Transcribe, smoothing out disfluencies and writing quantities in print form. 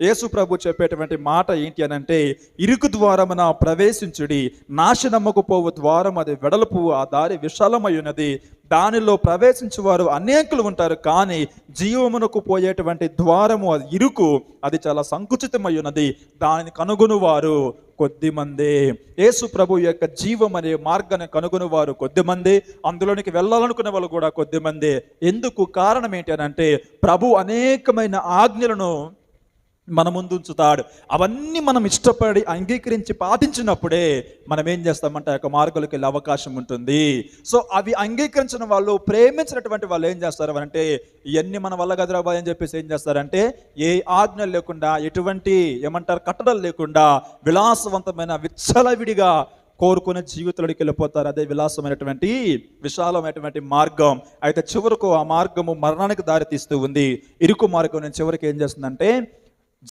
యేసు ప్రభు చెప్పేటువంటి మాట ఏంటి అని అంటే, ఇరుకు ద్వారమున ప్రవేశించుడి, నాశనముకు పోవు ద్వారం అది వెడల్పు, ఆ దారి విశాలమై ఉన్నది, దానిలో ప్రవేశించువారు అనేకులు ఉంటారు, కానీ జీవమునకు పోయేటువంటి ద్వారము అది ఇరుకు, అది చాలా సంకుచితమై ఉన్నది, దానిని కనుగొనువారు కొద్దిమంది. యేసు ప్రభు యొక్క జీవం అనే మార్గాన్ని కనుగొనువారు కొద్దిమంది, అందులోనికి వెళ్ళాలనుకునే వాళ్ళు కూడా కొద్దిమంది. ఎందుకు? కారణం ఏంటి అని అంటే, ప్రభు అనేకమైన ఆజ్ఞలను మన ముందు ఉంచుతాడు. అవన్నీ మనం ఇష్టపడి అంగీకరించి పాటించినప్పుడే మనం ఏం చేస్తామంటే ఆ యొక్క మార్గాలకు వెళ్ళే అవకాశం ఉంటుంది. సో అవి అంగీకరించిన వాళ్ళు, ప్రేమించినటువంటి వాళ్ళు ఏం చేస్తారు అంటే, ఇవన్నీ మన వల్ల గదరాబాయ్ అని చెప్పేసి ఏం చేస్తారంటే, ఏ ఆజ్ఞలు లేకుండా, ఎటువంటి కట్టడలు లేకుండా విలాసవంతమైన విచ్చలవిడిగా కోరుకునే జీవితంలోకి వెళ్ళిపోతారు. అదే విలాసమైనటువంటి విశాలమైనటువంటి మార్గం. అయితే చివరకు ఆ మార్గము మరణానికి దారి తీస్తూ ఉంది. ఇరుకు మార్గం నుంచి చివరికి ఏం చేస్తుందంటే